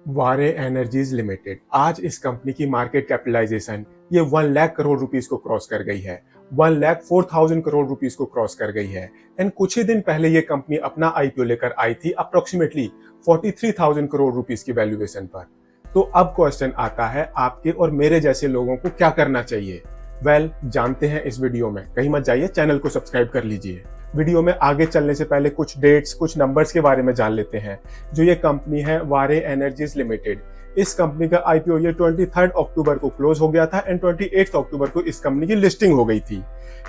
वारे energies limited, आज इस कंपनी की मार्केट कैपिटलाइजेशन ये 1 लाख करोड़ रुपीस को क्रॉस कर गई है। 1,04,000 करोड़ रुपीस को क्रॉस कर गई है। एंड कुछ ही दिन पहले ये कंपनी अपना आईपीओ लेकर आई थी अप्रोक्सीमेटली 43,000 करोड़ रुपीस की वैल्यूएशन पर। तो अब क्वेश्चन आता है, आपके और मेरे जैसे लोगों को क्या करना चाहिए? जानते हैं इस वीडियो में। कहीं मत जाइए, चैनल को सब्सक्राइब कर लीजिए। वीडियो में आगे चलने से पहले कुछ डेट्स, कुछ नंबर्स के बारे में जान लेते हैं। जो ये कंपनी है वारे एनर्जीज लिमिटेड, इस कंपनी का आईपीओ ये 23 अक्टूबर को क्लोज हो गया था एंड 28 अक्टूबर को इस कंपनी की लिस्टिंग हो गई थी।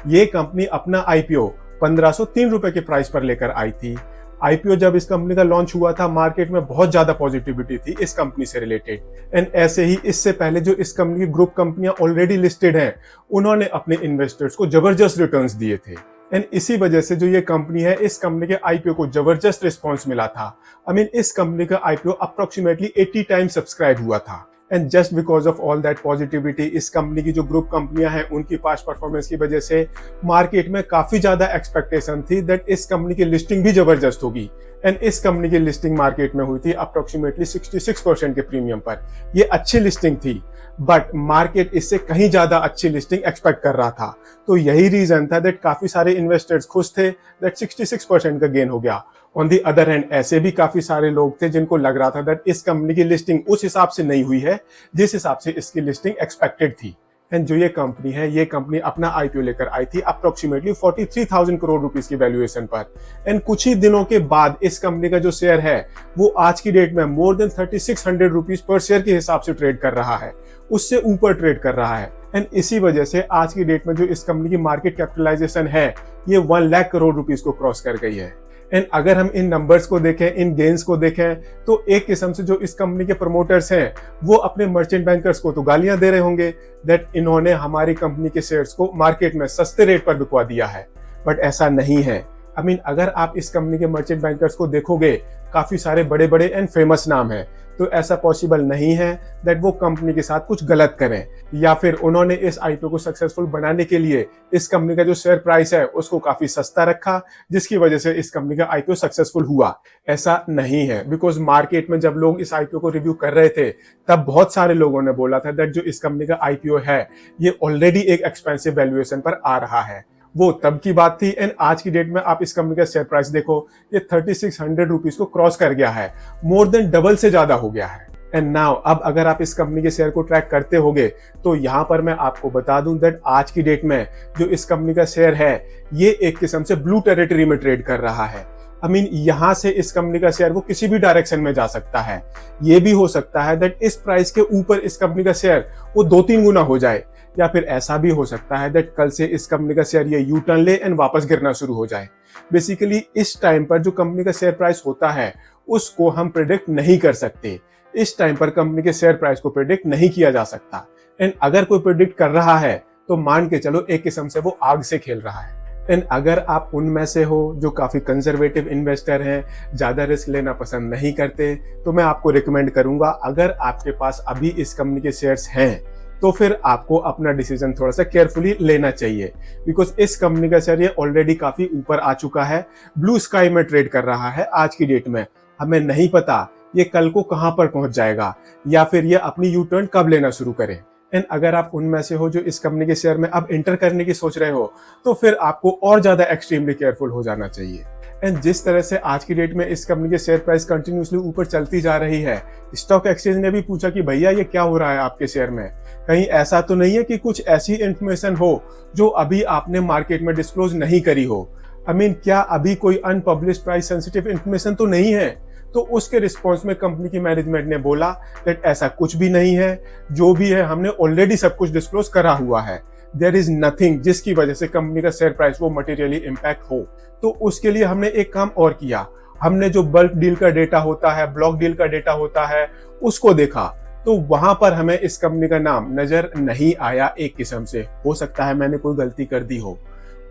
ये कंपनी अपना आईपीओ 1503 रुपए के प्राइस पर लेकर आई थी। आईपीओ जब इस कंपनी का लॉन्च हुआ था, मार्केट में बहुत ज्यादा पॉजिटिविटी थी इस कंपनी से रिलेटेड। एंड ऐसे ही इससे पहले जो इस कंपनी की ग्रुप कंपनियां ऑलरेडी लिस्टेड हैं, उन्होंने अपने इन्वेस्टर्स को जबरदस्त रिटर्न्स दिए थे। एंड इसी वजह से जो ये कंपनी है, इस कंपनी के आईपीओ को जबरदस्त रिस्पांस मिला था। इस कंपनी का आईपीओ अप्रोक्सीमेटली 80 टाइम्स सब्सक्राइब हुआ था। And just because of all that positivity, इस कंपनी की जो ग्रुप कंपनियां हैं, उनकी पास्ट परफॉर्मेंस की वजह से मार्केट में काफी ज्यादा एक्सपेक्टेशन थी दैट इस कंपनी की लिस्टिंग भी जबरदस्त होगी। एंड इस कंपनी की लिस्टिंग मार्केट में हुई थी अप्रोक्सीमेटली 66% के प्रीमियम पर। ये अच्छी लिस्टिंग थी, बट मार्केट इससे कहीं ज्यादा अच्छी लिस्टिंग एक्सपेक्ट कर रहा था। तो यही रीजन था दैट काफी सारे इन्वेस्टर्स खुश थे दैट 66% का गेन हो गया। ऑन दी अदर हैंड, ऐसे भी काफी सारे लोग थे जिनको लग रहा था दैट इस कंपनी की लिस्टिंग उस हिसाब से नहीं हुई है जिस हिसाब से इसकी लिस्टिंग एक्सपेक्टेड थी। एंड जो ये कंपनी है, ये कंपनी अपना आईपीओ लेकर आई थी अप्रोक्सीमेटली 43,000 करोड़ रुपीस की वैल्यूएशन पर। एंड कुछ ही दिनों के बाद इस कंपनी का जो शेयर है, वो आज की डेट में मोर देन 3600 रुपीस पर शेयर के हिसाब से ट्रेड कर रहा है, उससे ऊपर ट्रेड कर रहा है। एंड इसी वजह से आज की डेट में जो इस कंपनी की मार्केट कैपिटलाइजेशन है, ये 1 लाख करोड़ रुपीस को क्रॉस कर गई है। एंड अगर हम इन नंबर्स को देखें, इन गेन्स को देखें, तो एक किस्म से जो इस कंपनी के प्रमोटर्स हैं, वो अपने मर्चेंट बैंकर्स को तो गालियां दे रहे होंगे दैट इन्होंने हमारी कंपनी के शेयर्स को मार्केट में सस्ते रेट पर बिकवा दिया है। बट ऐसा नहीं है। अगर आप इस कंपनी के मर्चेंट बैंकर्स को देखोगे, काफी सारे बड़े बड़े एंड फेमस नाम हैं, तो ऐसा पॉसिबल नहीं है दैट वो कंपनी के साथ कुछ गलत करें, या फिर उन्होंने इस आईपीओ को सक्सेसफुल बनाने के लिए इस कंपनी का जो शेयर प्राइस है उसको काफी सस्ता रखा, जिसकी वजह से इस कंपनी का आईपीओ सक्सेसफुल हुआ। ऐसा नहीं है, बिकॉज मार्केट में जब लोग इस आईपीओ को रिव्यू कर रहे थे, तब बहुत सारे लोगों ने बोला था दैट जो इस कंपनी का आईपीओ है, ये ऑलरेडी एक एक्सपेंसिव वैल्यूएशन पर आ रहा है। वो तब की बात थी। एंड आज की डेट में आप इस कंपनी का शेयर प्राइस देखो, ये 3600 रुपीस को क्रॉस कर गया है, मोर देन डबल से ज्यादा हो गया है। एंड नाउ अब अगर आप इस कंपनी के शेयर को ट्रैक करते होगे, तो यहाँ पर मैं आपको बता दूं दैट आज की डेट में जो इस कंपनी का शेयर है, ये एक किस्म से ब्लू टेरिटरी में ट्रेड कर रहा है। यहाँ से इस कंपनी का शेयर वो किसी भी डायरेक्शन में जा सकता है। ये भी हो सकता है दैट इस प्राइस के ऊपर इस कंपनी का शेयर वो 2-3 गुना हो जाए, या फिर ऐसा भी हो सकता है दैट कल से इस कंपनी का शेयर ये यू टर्न ले एंड वापस गिरना शुरू हो जाए। बेसिकली इस टाइम पर जो कंपनी का शेयर प्राइस होता है, उसको हम प्रेडिक्ट नहीं कर सकते। इस टाइम पर कंपनी के शेयर प्राइस को प्रेडिक्ट नहीं किया जा सकता। एंड अगर कोई प्रेडिक्ट कर रहा है, तो मान के चलो एक किस्म से वो आग से खेल रहा है। एंड अगर आप उनमें से हो जो काफी कंजर्वेटिव इन्वेस्टर हैं, ज्यादा रिस्क लेना पसंद नहीं करते, तो मैं आपको रिकमेंड करूंगा, अगर आपके पास अभी इस कंपनी के शेयर्स हैं, तो फिर आपको अपना डिसीजन थोड़ा सा केयरफुली लेना चाहिए। बिकॉज इस कंपनी का शेयर ये ऑलरेडी काफी ऊपर आ चुका है, ब्लू स्काई में ट्रेड कर रहा है आज की डेट में। हमें नहीं पता ये कल को कहां पर पहुंच जाएगा, या फिर ये अपनी यू टर्न कब लेना शुरू करे। एंड अगर आप उनमें से हो जो इस कंपनी के शेयर में अब एंटर करने की सोच रहे हो, तो फिर आपको और ज्यादा एक्सट्रीमली केयरफुल हो जाना चाहिए। एंड जिस तरह से आज की डेट में इस कंपनी के शेयर प्राइस कंटिन्यूसली ऊपर चलती जा रही है, स्टॉक एक्सचेंज ने भी पूछा कि भैया ये क्या हो रहा है आपके शेयर में? कहीं ऐसा तो नहीं है कि कुछ ऐसी इंफॉर्मेशन हो जो अभी आपने मार्केट में डिस्क्लोज नहीं करी हो? क्या अभी कोई अनपब्लिश्ड प्राइस सेंसिटिव इंफॉर्मेशन तो नहीं है? तो उसके रिस्पॉन्स में कंपनी की मैनेजमेंट ने बोला दैट ऐसा कुछ भी नहीं है, जो भी है हमने ऑलरेडी सब कुछ डिस्क्लोज करा हुआ है। देयर इज नथिंग जिसकी वजह से कंपनी का शेयर प्राइस वो मटेरियली इम्पैक्ट हो। तो उसके लिए हमने एक काम और किया, हमने जो बल्क डील का डेटा होता है, ब्लॉक डील का डेटा होता है, उसको देखा। तो वहां पर हमें इस कंपनी का नाम नजर नहीं आया। एक किस्म से हो सकता है मैंने कोई गलती कर दी हो,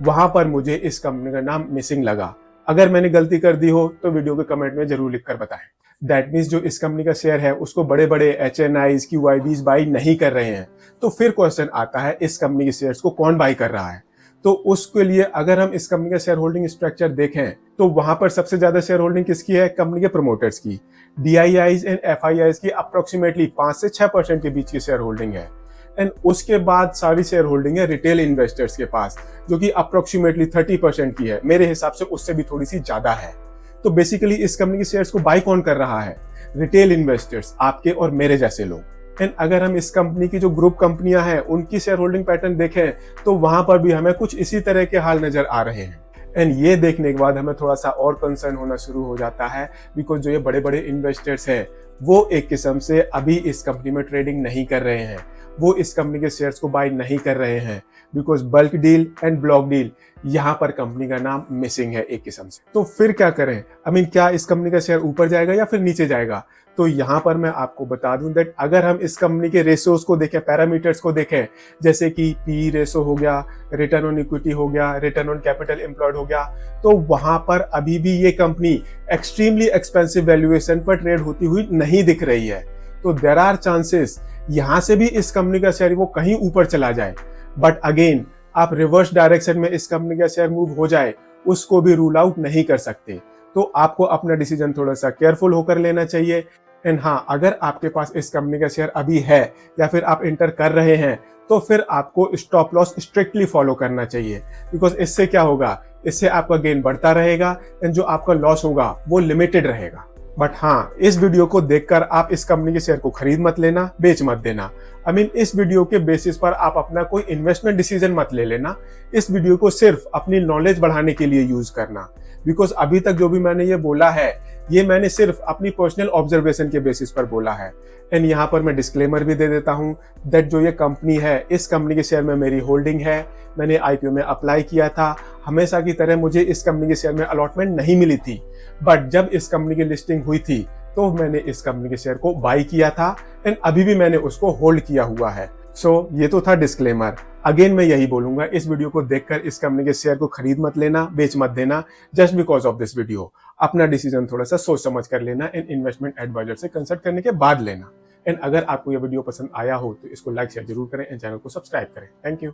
वहां पर मुझे इस कंपनी का नाम मिसिंग लगा। अगर मैंने गलती कर दी हो तो वीडियो के कमेंट में जरूर लिखकर बताएं। दैट मीन्स जो इस कंपनी का शेयर है, उसको बड़े बड़े HNIs, QIBs बाई नहीं कर रहे हैं। तो फिर क्वेश्चन आता है, इस कंपनी के शेयर्स को कौन बाई कर रहा है? तो उसके लिए अगर हम इस कंपनी का शेयर होल्डिंग स्ट्रक्चर देखें, तो वहां पर सबसे ज्यादा शेयर होल्डिंग किसकी है? कंपनी के प्रमोटर्स की। DIIs एंड FIIs की अप्रोक्सीमेटली 5 से 6% के बीच की शेयर होल्डिंग है। एंड उसके बाद सारी शेयर होल्डिंग है रिटेल इन्वेस्टर्स के पास, जो कि अप्रोक्सीमेटली 30% की है। मेरे हिसाब से उससे भी थोड़ी सी ज्यादा है। तो बेसिकली इस कंपनी के शेयर्स को बाय कौन कर रहा है? रिटेल इन्वेस्टर्स, आपके और मेरे जैसे लोग। एंड अगर हम इस कंपनी की जो ग्रुप कंपनियां हैं उनकी शेयर होल्डिंग पैटर्न देखें तो वहां पर भी हमें कुछ इसी तरह के हाल नजर आ रहे हैं। एंड ये देखने के बाद हमें थोड़ा सा और कंसर्न होना शुरू हो जाता है, बिकॉज जो ये बड़े बड़े इन्वेस्टर्स हैं वो एक किस्म से अभी इस कंपनी में ट्रेडिंग नहीं कर रहे हैं, वो इस कंपनी के शेयर्स को बाय नहीं कर रहे हैं, because bulk deal and block deal यहाँ पर कंपनी का नाम मिसिंग है एक किस्म से। तो फिर क्या करें? क्या इस कंपनी का शेयर ऊपर जाएगा या फिर नीचे जाएगा? तो यहाँ पर मैं आपको बता दूं दैट अगर हम इस कंपनी के रेशियोज को देखें, पैरामीटर्स को देखें, जैसे कि पी रेशो हो गया, रिटर्न ऑन इक्विटी हो गया, रिटर्न ऑन कैपिटल एम्प्लॉयड हो गया, तो वहां पर अभी भी ये कंपनी एक्सट्रीमली एक्सपेंसिव वैल्यूएशन पर ट्रेड होती हुई नहीं दिख रही है। तो देयर आर चांसेस यहां से भी इस कंपनी का शेयर वो कहीं ऊपर चला जाए। बट अगेन आप रिवर्स डायरेक्शन में इस कंपनी का शेयर मूव हो जाए उसको भी रूल आउट नहीं कर सकते। तो आपको अपना डिसीजन थोड़ा सा केयरफुल होकर लेना चाहिए। एंड हाँ, अगर आपके पास इस कंपनी का शेयर अभी है या फिर आप इंटर कर रहे हैं तो फिर आपको स्टॉप लॉस स्ट्रिक्टली फॉलो करना चाहिए, बिकॉज इससे क्या होगा, इससे आपका गेन बढ़ता रहेगा एंड जो आपका लॉस होगा वो लिमिटेड रहेगा। बट हाँ, इस वीडियो को देखकर आप इस कंपनी के शेयर को खरीद मत लेना, बेच मत देना। इस वीडियो के बेसिस पर आप अपना कोई इन्वेस्टमेंट डिसीजन मत ले लेना। इस वीडियो को सिर्फ अपनी नॉलेज बढ़ाने के लिए यूज करना, बिकॉज अभी तक जो भी मैंने ये बोला है ये मैंने सिर्फ अपनी पर्सनल ऑब्जर्वेशन के बेसिस पर बोला है। एंड यहाँ पर मैं डिस्क्लेमर भी दे देता हूँ दैट जो ये कंपनी है, इस कंपनी के शेयर में मेरी होल्डिंग है, मैंने IPO में अप्लाई किया था। हमेशा की तरह मुझे इस कंपनी के शेयर में अलॉटमेंट नहीं मिली थी, बट जब इस कंपनी की लिस्टिंग हुई थी तो मैंने इस कंपनी के शेयर को बाय किया था एंड अभी भी मैंने उसको होल्ड किया हुआ है। सो ये तो था डिस्क्लेमर। अगेन मैं यही बोलूंगा, इस वीडियो को देखकर इस कंपनी के शेयर को खरीद मत लेना, बेच मत देना just because of this video. अपना डिसीजन थोड़ा सा सोच समझ कर लेना एंड इन्वेस्टमेंट एडवाइजर से कंसल्ट करने के बाद लेना। एंड अगर आपको यह वीडियो पसंद आया हो तो इसको लाइक शेयर जरूर करें एंड चैनल को सब्सक्राइब करें। Thank you.